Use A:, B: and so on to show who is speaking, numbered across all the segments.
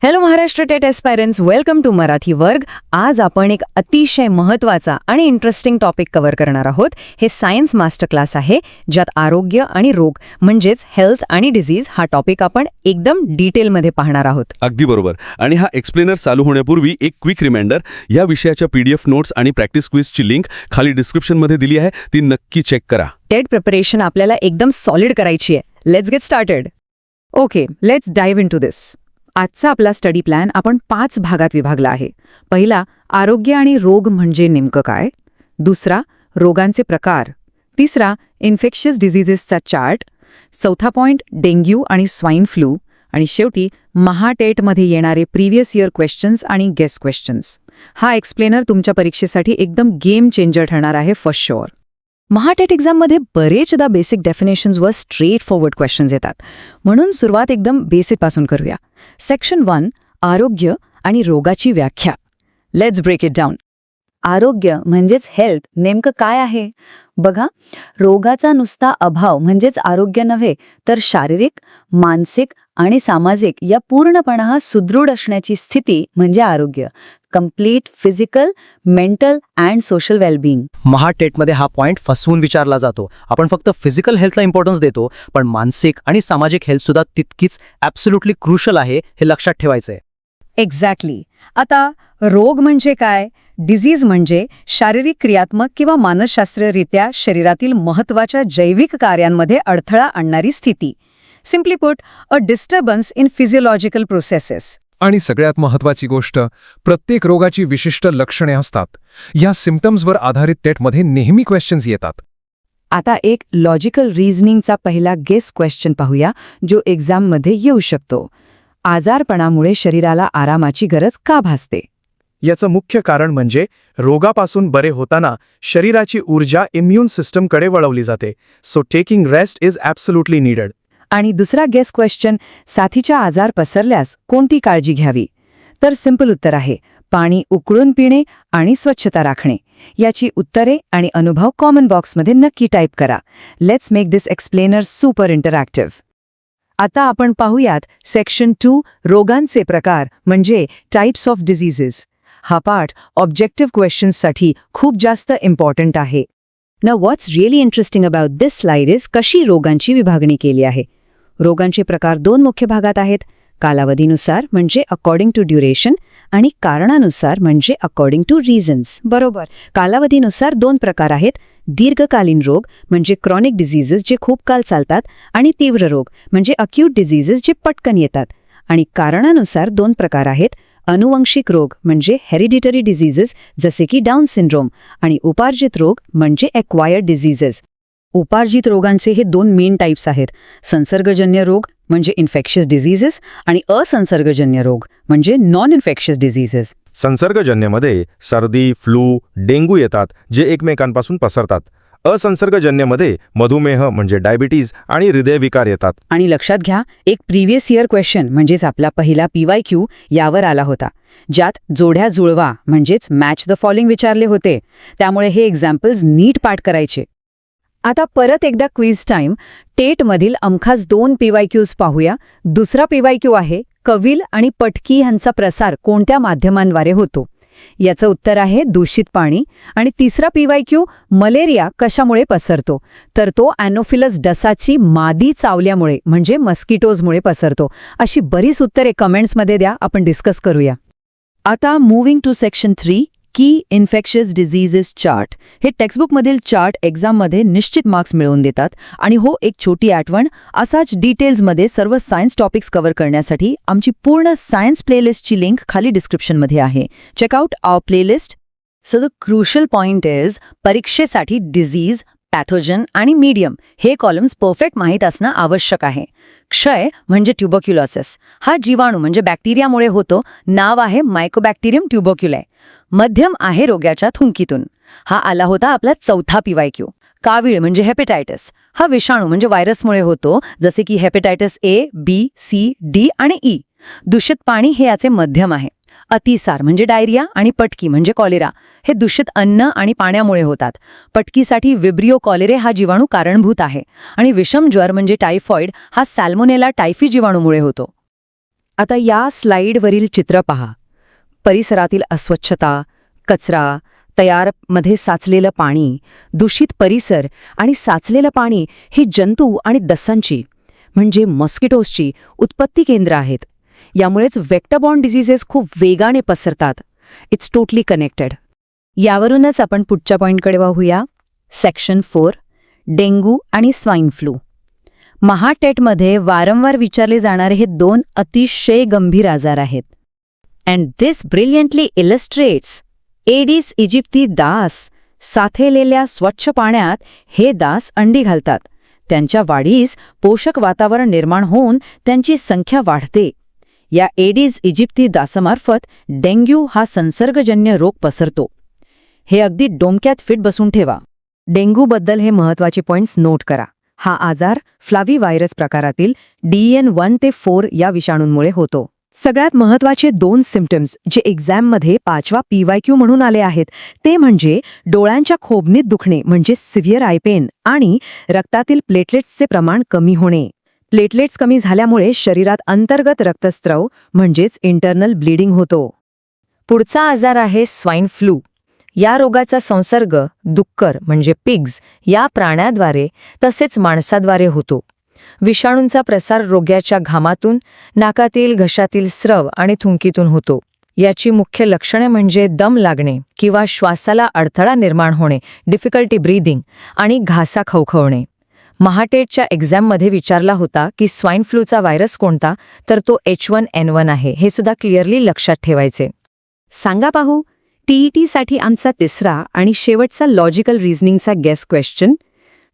A: Hello Maharashtra TET aspirants, welcome to Marathi वर्ग. आज आपण एक अतिशय महत्त्वाचा आणि इंटरेस्टिंग टॉपिक कव्हर करणार आहोत. हे सायन्स मास्टर क्लास आहे, ज्यात आरोग्य आणि रोग म्हणजेच हेल्थ आणि डिझीज हा टॉपिक आपण एकदम डिटेलमध्ये पाहणार आहोत.
B: अगदी बरोबर. आणि हा एक्सप्लेनर चालू होण्यापूर्वी एक क्विक रिमाइंडर, या विषयाच्या PDF नोट्स आणि प्रॅक्टिस क्विजची लिंक खाली डिस्क्रिप्शनमध्ये दिली आहे, ती नक्की चेक करा.
A: टेट प्रिपरेशन आपल्याला एकदम सॉलिड करायची आहे. Let's get started. Okay, let's dive into this. आजचा आपला स्टडी प्लॅन आपण 5 भागात विभागला आहे. पहिला, आरोग्य आणि रोग म्हणजे नेमकं काय. दुसरा, रोगांचे प्रकार. तिसरा, इन्फेक्शियस डिझिजेसचा चार्ट. चौथा पॉइंट, डेंग्यू आणि स्वाईन फ्लू. आणि शेवटी महाटेटमध्ये येणारे प्रिव्हियस इयर क्वेश्चन्स आणि गेस्ट क्वेश्चन्स. हा एक्सप्लेनर तुमच्या परीक्षेसाठी एकदम गेम चेंजर ठरणार आहे फॉर शुअर. महाटेट एक्झाममध्ये बरेचदा बेसिक डेफिनेशन्स व स्ट्रेट फॉरवर्ड क्वेश्चन्स येतात, म्हणून सुरुवात एकदम बेसिकपासून करूया. सेक्शन 1, आरोग्य आणि रोगाची व्याख्या. Let's break it down. आरोग्य म्हणजेच हेल्थ नेमकं काय आहे? बघा, रोगाचा नुसता अभाव म्हणजेच आरोग्य नव्हे, तर शारीरिक, मानसिक आणि सामाजिक या पूर्णपणे सुदृढ असण्याची स्थिती म्हणजे आरोग्य. Complete physical, mental and social wellbeing.
C: महाटेटमध्ये हा पॉइंट फसवून विचारला जातो. आपण फक्त फिजिकल हेल्थला इम्पॉर्टन्स देतो, पण मानसिक आणि सामाजिक हेल्थ सुद्धा तितकीच ॲब्सोल्युटली क्रुशल आहे, हे लक्षात ठेवायचंय.
A: एक्झॅक्टली. आता रोग म्हणजे काय? डिझीज म्हणजे शारीरिक, क्रियात्मक किंवा मानसशास्त्रीयरित्या शरीरातील महत्त्वाच्या जैविक कार्यांमध्ये अडथळा आणणारी स्थिती. Simply put, a disturbance in physiological processes.
D: आणि सगळ्यात महत्त्वाची गोष्ट, प्रत्येक रोगाची विशिष्ट लक्षणे असतात. या सिम्पटम्सवर आधारित टेटमध्ये नेहमी क्वेश्चन्स येतात.
A: आता एक लॉजिकल रिझनिंगचा पहिला गेस क्वेश्चन पाहूया, जो एक्झाममध्ये येऊ शकतो. आजारपणामुळे शरीराला आरामाची गरज का भासते?
E: याचं मुख्य कारण म्हणजे रोगापासून बरे होताना शरीराची ऊर्जा इम्युन सिस्टमकडे वळवली जाते. So taking rest is absolutely needed.
A: आणि दुसरा गेस क्वेश्चन, साथीचा आजार पसरल्यास कोणती काळजी घ्यावी? तर सिंपल उत्तर आहे, पाणी उकळून पिणे आणि स्वच्छता राखणे. याची उत्तरे आणि अनुभव कॉमन बॉक्समध्ये नक्की टाईप करा. Let's make this explainer super interactive. आता आपण पाहूयात सेक्शन 2, रोगांचे प्रकार म्हणजे टाइप्स ऑफ डिझीजेस. हा पाठ ऑब्जेक्टिव्ह क्वेश्चन्ससाठी खूप जास्त इम्पॉर्टंट आहे. Now what's really interesting about this slide is कशी रोगांची विभागणी केली आहे. रोगांचे प्रकार 2 मुख्य भागात आहेत. कालावधीनुसार म्हणजे अकॉर्डिंग टू ड्युरेशन आणि कारणानुसार म्हणजे अकॉर्डिंग टू रिझन्स. बरोबर. कालावधीनुसार 2 प्रकार आहेत. दीर्घकालीन रोग म्हणजे क्रॉनिक डिझीजेस जे खूप काळ चालतात, आणि तीव्र रोग म्हणजे अक्यूट डिझीजेस जे पटकन येतात. आणि कारणानुसार 2 प्रकार आहेत. अनुवंशिक रोग म्हणजे हेरिडिटरी डिझीजेस जसे की डाऊन सिंड्रोम, आणि उपार्जित रोग म्हणजे एक्वायर्ड डिझीजेस. उपार्जित रोगांचे हे 2 मेन टाइप्स आहेत. संसर्गजन्य रोग म्हणजे इन्फेक्शियस डिझीजेस आणि असंसर्गजन्य रोग म्हणजे नॉन इन्फेक्शियस डिझीजेस.
F: संसर्गजन्यमध्ये सर्दी, फ्लू, डेंग्यू येतात, जे एकमेकांपासून पसरतात. असंसर्गजन्यमध्ये मधुमेह म्हणजे डायबिटीज आणि हृदयविकार येतात.
A: आणि लक्षात घ्या, एक प्रिव्हियस इयर क्वेश्चन म्हणजेच आपला पहिला PYQ यावर आला होता, ज्यात जोड्या जुळवा म्हणजेच मॅच द फॉलोइंग विचारले होते. त्यामुळे हे एक्झाम्पल्स नीट पाठ करायचे. आता परत एकदा क्विज टाइम. टेटमधील अमखास 2 PYQs पाहूया. दुसरा PYQ आहे, कविल आणि पटकी यांचा प्रसार कोणत्या माध्यमांद्वारे होतो? याचं उत्तर आहे दूषित पाणी. आणि तिसरा PYQ, मलेरिया कशामुळे पसरतो? तर तो ॲनोफिलस डसाची मादी चावल्यामुळे म्हणजे मस्किटोजमुळे पसरतो. अशी बरीच उत्तरे कमेंट्समध्ये द्या, आपण डिस्कस करूया. आता मूव्हिंग टू सेक्शन 3, की इन्फेक्शियस डिझीजेस चार्ट. हे टेक्स्टबुकमधील चार्ट एक्झाममध्ये निश्चित मार्क्स मिळवून देतात. आणि हो, एक छोटी आठवण, असाच डिटेल्समध्ये सर्व सायन्स टॉपिक्स कव्हर करण्यासाठी आमची पूर्ण सायन्स प्लेलिस्टची लिंक खाली डिस्क्रिप्शनमध्ये आहे. Check out our playlist. So the crucial point is, परीक्षेसाठी डिझीज, पॅथोजन आणि मीडियम हे कॉलम्स परफेक्ट माहीत असणं आवश्यक आहे. क्षय म्हणजे ट्युबरक्युलोसिस. हा जीवाणू म्हणजे बॅक्टेरियामुळे होतो. नाव आहे मायकोबॅक्टेरियम ट्युबरक्युलाय. मध्यम आहे रोगाच्या थुंकीतून. हा आला होता आपला चौथा PYQ. कावीळ म्हणजे हेपेटायटिस. हा विषाणू म्हणजे व्हायरसमुळे होतो, जसे की hepatitis A, B, C, D आणि E. दूषित पाणी हे याचे मध्यम आहे. अतिसार म्हणजे डायरिया आणि पटकी म्हणजे कॉलेरा हे दूषित अन्न आणि पाण्यामुळे होतात. पटकीसाठी विब्रिओ कॉलेरे हा जीवाणू कारणभूत आहे. आणि विषम ज्वर म्हणजे टायफॉइड हा सॅल्मोनेला टायफी जीवाणूमुळे होतो. आता या स्लाईडवरील चित्र पहा. परिसरातील अस्वच्छता, कचरा, तयारमध्ये साचलेलं पाणी, दूषित परिसर आणि साचलेलं पाणी ही जंतू आणि दस्सांची म्हणजे मॉस्किटोजची उत्पत्ती केंद्र आहेत. यामुळेच वेक्टरबॉर्न डिसीजेस खूप वेगाने पसरतात. It's totally connected. यावरूनच आपण पुढच्या पॉईंटकडे पाहूया. सेक्शन 4, डेंग्यू आणि स्वाईन फ्लू. महाटेटमध्ये वारंवार विचारले जाणारे हे 2 अतिशय गंभीर आजार आहेत. And this brilliantly illustrates Aedes aegypti डास. साठलेल्या स्वच्छ पाण्यात हे डास अंडी घालतात. त्यांच्या वाढीस पोषक वातावरण निर्माण होऊन त्यांची संख्या वाढते. या एडिस इजिप्ती डासामार्फत डेंग्यू हा संसर्गजन्य रोग पसरतो. हे अगदी डोमक्यात फिट बसून ठेवा. डेंग्यूबद्दल हे महत्त्वाचे पॉइंट्स नोट करा. हा आजार फ्लावी व्हायरस प्रकारातील DN1 ते 4 या विषाणूंमुळे होतो. सगळ्यात महत्त्वाचे 2 सिम्पटम्स जे एक्झाममध्ये 5वा PYQ म्हणून आले आहेत ते म्हणजे डोळ्यांच्या खोबणीत दुखणे म्हणजे सिव्हिअर आय पेन आणि रक्तातील प्लेटलेट्सचे प्रमाण कमी होणे. प्लेटलेट्स कमी झाल्यामुळे शरीरात अंतर्गत रक्तस्त्राव म्हणजेच इंटरनल ब्लीडिंग होतो. पुढचा आजार आहे स्वाईन फ्लू. या रोगाचा संसर्ग डुक्कर म्हणजे पिग्स या प्राण्याद्वारे तसेच माणसाद्वारे होतो. विषाणूंचा प्रसार रोग्याच्या घामातून, नाकातील, घशातील स्रव आणि थुंकीतून होतो. याची मुख्य लक्षणे म्हणजे दम लागणे किंवा श्वासाला अडथळा निर्माण होणे, डिफिकल्टी ब्रीदिंग आणि घासा खवखवणे. महाटेटच्या एक्झाममध्ये विचारला होता की स्वाईन फ्लूचा व्हायरस कोणता, तर तो H1N1 आहे. हे सुद्धा क्लिअरली लक्षात ठेवायचे. सांगा पाहू, TETसाठी आमचा तिसरा आणि शेवटचा लॉजिकल रिझनिंगचा गेस क्वेश्चन.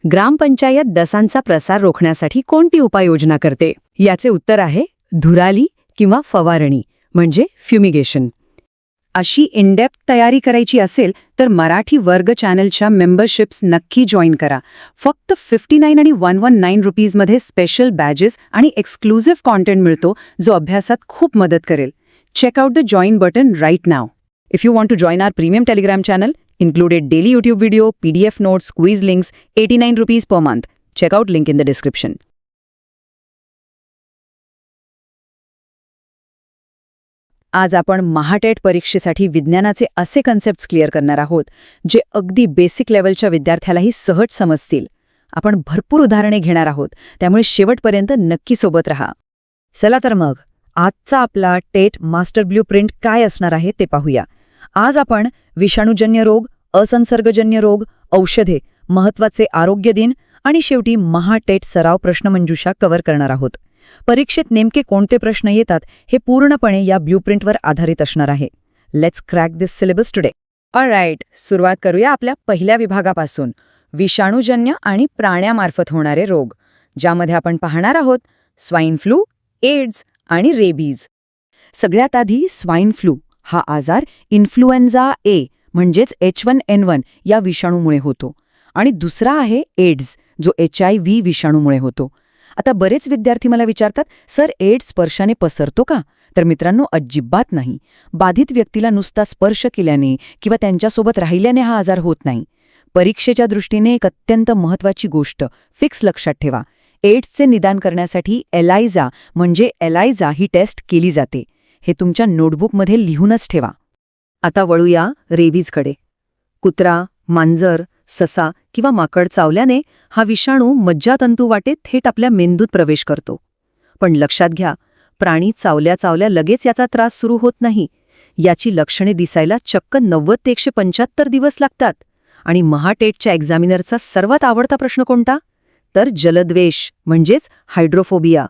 A: ग्रामपंचायत डासांचा प्रसार रोखण्यासाठी कोणती उपाययोजना करते? याचे उत्तर आहे धुराली किंवा फवारणी म्हणजे फ्युमिगेशन. अशी इनडेप्थ तयारी करायची असेल तर मराठी वर्ग चॅनलच्या मेंबरशिप्स नक्की जॉईन करा. फक्त 59 आणि 119 रुपीजमध्ये स्पेशल बॅजेस आणि एक्सक्लुझिव्ह कॉन्टेंट मिळतो जो अभ्यासात खूप मदत करेल. Check out the join button right now. If you want to join our premium Telegram channel, included daily YouTube video, PDF notes, quiz links, 89 rupees per month. Check out link in the description. आज आपण महाटेट परीक्षेसाठी विज्ञानाचे असे concepts clear करणार आहोत जे अगदी basic लेवलच्या विद्यार्थ्यालाही सहज समजतील. आपण भरपूर उदाहरणे घेणार आहोत, त्यामुळे शेवटपर्यंत नक्की सोबत राहा. चला तर मग आजचा आपला टेट मास्टर ब्ल्यूप्रिंट काय असणार आहे ते पाहूया. आज आपण विषाणूजन्य रोग, असंसर्गजन्य रोग, औषधे, महत्त्वाचे आरोग्य दिन आणि शेवटी महाटेट सराव प्रश्नमंजुषा कव्हर करणार आहोत. परीक्षेत नेमके कोणते प्रश्न येतात हे पूर्णपणे या ब्ल्यूप्रिंटवर आधारित असणार आहे. Let's crack this syllabus today. All right, सुरुवात करूया आपल्या पहिल्या विभागापासून, विषाणूजन्य आणि प्राण्यामार्फत होणारे रोग, ज्यामध्ये आपण पाहणार आहोत स्वाईन फ्लू, एड्स आणि रेबीज. सगळ्यात आधी स्वाईन फ्लू हा आजार इन्फ्लुएन्झा ए म्हणजेच H1N1 या विषाणूमुळे होतो आणि दुसरा आहे एड्स जो HIV विषाणूमुळे होतो. आता बरेच विद्यार्थी मला विचारतात, सर एड्स स्पर्शाने पसरतो का? तर मित्रांनो, अजिबात नाही. बाधित व्यक्तीला नुसता स्पर्श केल्याने किंवा त्यांच्यासोबत राहिल्याने हा आजार होत नाही. परीक्षेच्या दृष्टीने एक अत्यंत महत्त्वाची गोष्ट फिक्स लक्षात ठेवा. एड्सचे निदान करण्यासाठी एलायझा म्हणजे एलायझा ही टेस्ट केली जाते. हे तुमच्या नोटबुकमध्ये लिहूनच ठेवा. आता वळूया रेबीजकडे. कुत्रा, मांजर, ससा किंवा माकड चावल्याने हा विषाणू मज्जातंतू वाटे थेट आपल्या मेंदूत प्रवेश करतो. पण लक्षात घ्या, प्राणी चावल्या चावल्या लगेच याचा त्रास सुरू होत नाही. याची लक्षणे दिसायला चक्क 90 ते 175 दिवस लागतात. आणि महाटेटच्या एक्झामिनरचा सर्वात आवडता प्रश्न कोणता? तर जलद्वेष म्हणजेच हायड्रोफोबिया.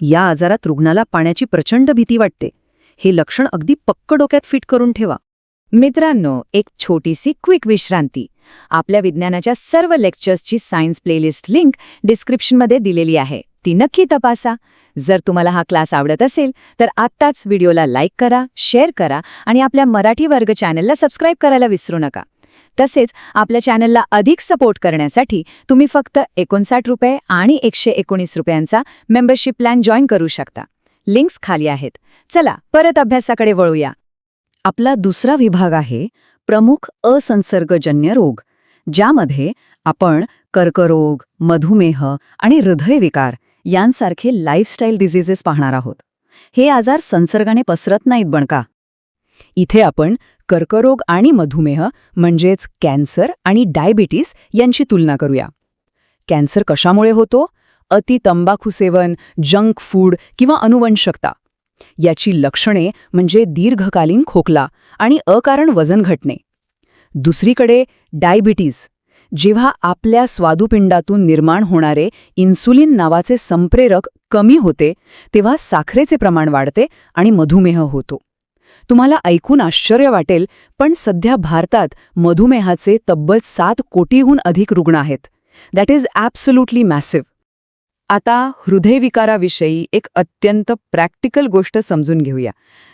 A: या आजारात रुग्णाला पाण्याची प्रचंड भीती वाटते. हे लक्षण अगदी पक्क डोक्यात फिट करून ठेवा. मित्रांनो, एक छोटीशी क्विक विश्रांती. आपल्या विज्ञानाच्या सर्व लेक्चर्सची सायन्स प्लेलिस्ट लिंक डिस्क्रिप्शनमध्ये दिलेली आहे, ती नक्की तपासा. जर तुम्हाला हा क्लास आवडत असेल तर आत्ताच व्हिडिओला लाईक करा, शेअर करा आणि आपल्या मराठी वर्ग चॅनलला सबस्क्राईब करायला विसरू नका. तसेच आपल्या चॅनलला अधिक सपोर्ट करण्यासाठी तुम्ही फक्त 59 रुपये आणि 119 रुपयांचा मेंबरशिप प्लॅन जॉईन करू शकता. लिंक्स खाली आहेत. चला परत अभ्यासाकडे वळूया. आपला दुसरा विभाग आहे प्रमुख असंसर्गजन्य रोग, ज्यामध्ये आपण कर्करोग, मधुमेह आणि हृदयविकार यांसारखे लाईफस्टाईल डिझिजेस पाहणार आहोत. हे आजार संसर्गाने पसरत नाहीत बणका. इथे आपण कर्करोग आणि मधुमेह म्हणजेच कॅन्सर आणि डायबिटीस यांची तुलना करूया. कॅन्सर कशामुळे होतो? अति तंबाखू सेवन, जंक फूड किंवा अनुवंशकता. याची लक्षणे म्हणजे दीर्घकालीन खोकला आणि अकारण वजन घटणे. दुसरीकडे डायबिटीज, जेव्हा आपल्या स्वादुपिंडातून निर्माण होणारे इन्सुलिन नावाचे संप्रेरक कमी होते तेव्हा साखरेचे प्रमाण वाढते आणि मधुमेह होतो. तुम्हाला ऐकून आश्चर्य वाटेल, पण सध्या भारतात मधुमेहाचे तब्बल 7 कोटीहून अधिक रुग्ण आहेत. That is absolutely massive. आता हृदयविकाराविषयी एक अत्यंत प्रॅक्टिकल गोष्ट समजून घेऊया.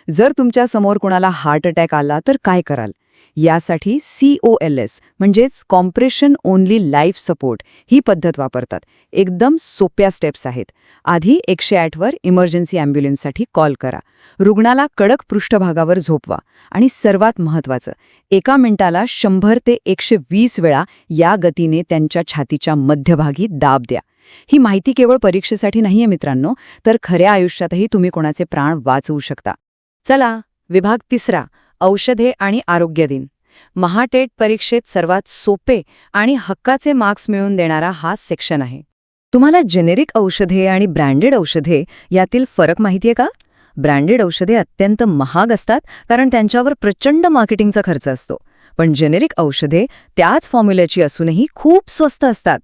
A: जर तुमच्या समोर कोणाला हार्ट अटॅक आला तर काय कराल? यासाठी COLS म्हणजेच कॉम्प्रेशन ओनली लाईफ सपोर्ट ही पद्धत वापरतात. एकदम सोप्या स्टेप्स आहेत. आधी 108 वर इमर्जन्सी ॲम्ब्युलन्ससाठी कॉल करा. रुग्णाला कडक पृष्ठभागावर झोपवा आणि सर्वात महत्त्वाचं, 1 मिनिटाला 100 ते 120 वेळा या गतीने त्यांच्या छातीच्या मध्यभागी दाब द्या. ही माहिती केवळ परीक्षेसाठी नाहीये मित्रांनो, तर खऱ्या आयुष्यातही तुम्ही कोणाचे प्राण वाचवू शकता. चला, विभाग 3, औषधे आणि आरोग्य दिन. महाटेट परीक्षेत सर्वात सोपे आणि हक्काचे मार्क्स मिळवून देणारा हा सेक्शन आहे. तुम्हाला जेनेरिक औषधे आणि ब्रँडेड औषधे यातील फरक माहितीये का? ब्रँडेड औषधे अत्यंत महाग असतात कारण त्यांच्यावर प्रचंड मार्केटिंगचा खर्च असतो. पण जेनेरिक औषधे त्याच फॉर्म्युल्याची असूनही खूप स्वस्त असतात.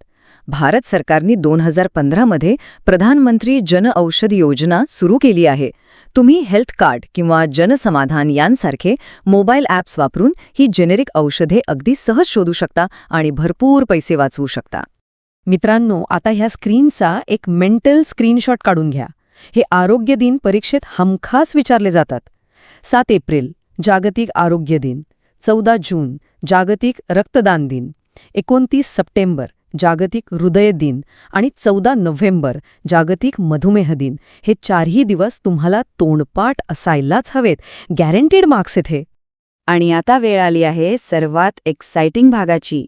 A: भारत सरकारने 2015 मध्ये प्रधानमंत्री जन औषध योजना सुरू केली आहे. तुम्ही हेल्थ कार्ड किंवा जनसमाधान यांसारखे मोबाईल ॲप्स वापरून ही जेनेरिक औषधे अगदी सहज शोधू शकता आणि भरपूर पैसे वाचवू शकता. मित्रांनो, आता ह्या स्क्रीनचा एक मेंटल स्क्रीनशॉट काढून घ्या. हे आरोग्य दिन परीक्षेत हमखास विचारले जातात. 7 एप्रिल जागतिक आरोग्य दिन, 14 जून जागतिक रक्तदान दिन, 29 सप्टेंबर जागतिक हृदय दिन आणि 14 नोव्हेंबर जागतिक मधुमेह दिन. हे 4ही दिवस तुम्हाला तोंडपाठ असायलाच हवेत. गॅरंटीड मार्क्स इथे. आणि आता वेळ आली आहे सर्वात एक्साइटिंग भागाची.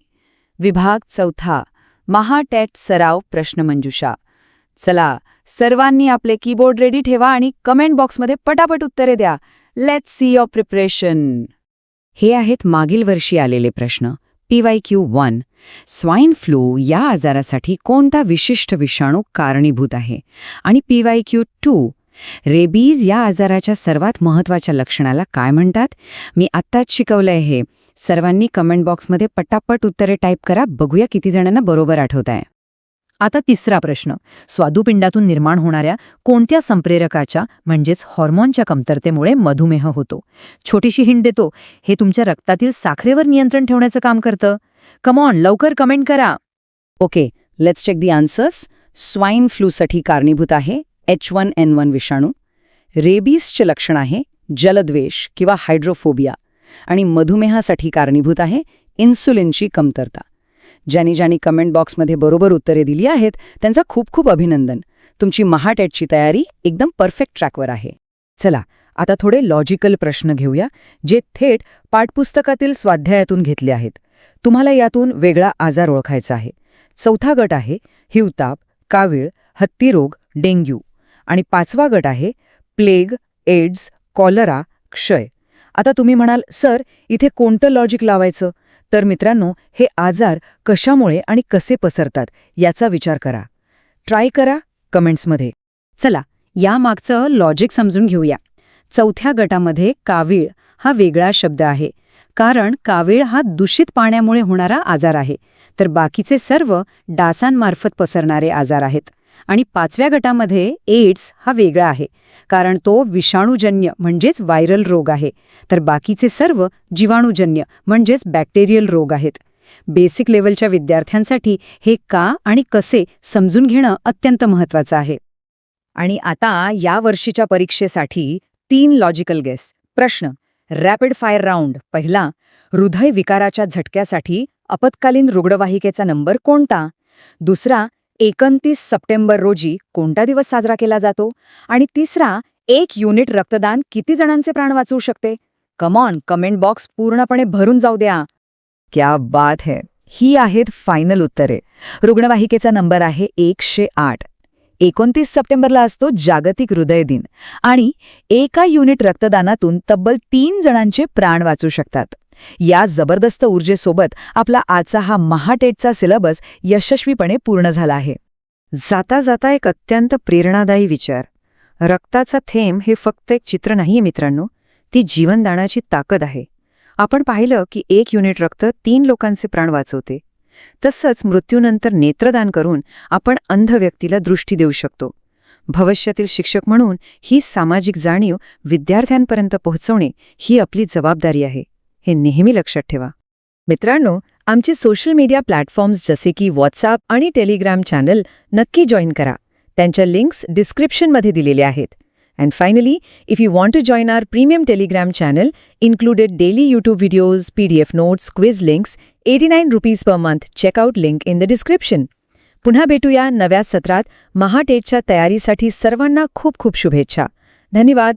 A: विभाग 4, महाटेट सराव प्रश्नमंजुषा. चला, सर्वांनी आपले कीबोर्ड रेडी ठेवा आणि कमेंट बॉक्समध्ये पटापट उत्तरे द्या. Let's see your preparation. हे आहेत मागील वर्षी आलेले प्रश्न. PYQ 1. स्वाईन फ्लू या आजारासाठी कोणता विशिष्ट विषाणू कारणीभूत आहे? आणि PYQ 2. रेबीज या आजाराच्या सर्वात महत्त्वाच्या लक्षणाला काय म्हणतात? मी आत्ताच शिकवलंय हे. सर्वांनी कमेंट बॉक्समध्ये पटापट उत्तरे टाईप करा. बघूया किती जणांना बरोबर आठवत आहे. आता 3रा प्रश्न. स्वादुपिंडातून निर्माण होणाऱ्या कोणत्या संप्रेरकाच्या म्हणजेच हॉर्मोनच्या कमतरतेमुळे मधुमेह होतो? छोटीशी हिंट देतो, हे तुमच्या रक्तातील साखरेवर नियंत्रण ठेवण्याचं काम करतं. कमॉन, लवकर कमेंट करा. Okay, let's check the answers. Swine फ्लूसाठी कारणीभूत आहे H1N1 विषाणू. रेबीजचे लक्षण आहे जलद्वेष किंवा हायड्रोफोबिया. आणि मधुमेहासाठी कारणीभूत आहे इन्सुलिनची कमतरता. ज्यांनी कमेंट बॉक्समध्ये बरोबर उत्तरे दिली आहेत त्यांचा खूप खूप अभिनंदन. तुमची महाटेटची तयारी एकदम परफेक्ट ट्रॅकवर आहे. चला, आता थोडे लॉजिकल प्रश्न घेऊया जे थेट पाठपुस्तकातील स्वाध्यायातून घेतले आहेत. तुम्हाला यातून वेगळा आजार ओळखायचा आहे. 4था गट आहे हिवताप, कावीळ, हत्तीरोग, डेंग्यू. आणि 5वा गट आहे प्लेग, एड्स, कॉलरा, क्षय. आता तुम्ही म्हणाल, सर इथे कोणतं लॉजिक लावायचं? तर मित्रांनो, हे आजार कशामुळे आणि कसे पसरतात याचा विचार करा. ट्राय करा कमेंट्समध्ये. चला, या मागचं लॉजिक समजून घेऊया. 4थ्या गटामध्ये कावीळ हा वेगळा शब्द आहे, कारण कावीळ हा दूषित पाण्यामुळे होणारा आजार आहे, तर बाकीचे सर्व डासांमार्फत पसरणारे आजार आहेत. आणि 5व्या गटामध्ये एड्स हा वेगळा आहे, कारण तो विषाणूजन्य म्हणजेच व्हायरल रोग आहे, तर बाकीचे सर्व जीवाणूजन्य म्हणजेच बॅक्टेरियल रोग आहेत. बेसिक लेवलच्या विद्यार्थ्यांसाठी हे का आणि कसे समजून घेणं अत्यंत महत्त्वाचं आहे. आणि आता या वर्षीच्या परीक्षेसाठी 3 लॉजिकल गेस. प्रश्न, रॅपिड फायर राऊंड. पहिला, हृदयविकाराच्या झटक्यासाठी आपत्कालीन रुग्णवाहिकेचा नंबर कोणता? दुसरा, 29 सप्टेंबर रोजी कोणता दिवस साजरा केला जातो? आणि तिसरा, 1 युनिट रक्तदान किती जणांचे प्राण वाचवू शकते? कमॉन, कमेंट बॉक्स पूर्णपणे भरून जाऊ द्या. क्या बात है. ही आहेत फायनल उत्तरे. रुग्णवाहिकेचा नंबर आहे 108. 29 सप्टेंबरला असतो जागतिक हृदय दिन आणि एका युनिट रक्तदानातून तब्बल 3 जणांचे प्राण वाचू शकतात. या जबरदस्त ऊर्जेसोबत आपला आजचा हा महाटेटचा सिलेबस यशस्वीपणे पूर्ण झाला आहे. जाता जाता एक अत्यंत प्रेरणादायी विचार. रक्ताचा थेंब हे फक्त एक चित्र नाहीये मित्रांनो, ती जीवनदानाची ताकद आहे. आपण पाहिलं की 1 युनिट रक्त 3 लोकांचे प्राण वाचवते. तसंच मृत्यूनंतर नेत्रदान करून आपण अंध व्यक्तीला दृष्टी देऊ शकतो. भविष्यातील शिक्षक म्हणून ही सामाजिक जाणीव विद्यार्थ्यांपर्यंत पोहोचवणे ही आपली जबाबदारी आहे, हे नेहमी लक्षात ठेवा. मित्रांनो, आमचे सोशल मीडिया प्लॅटफॉर्म्स जसे की व्हॉट्सॲप आणि टेलिग्राम चॅनल नक्की जॉईन करा. त्यांच्या लिंक्स डिस्क्रिप्शनमध्ये दिलेले आहेत. And finally, if you want to join our premium Telegram channel, included daily YouTube videos, PDF notes, quiz links, 89 rupees per month. Check out link in the description. पुन्हा भेटूया नव्या सत्रात. महाटेटच्या तयारीसाठी सर्वांना खूप खूप शुभेच्छा. धन्यवाद.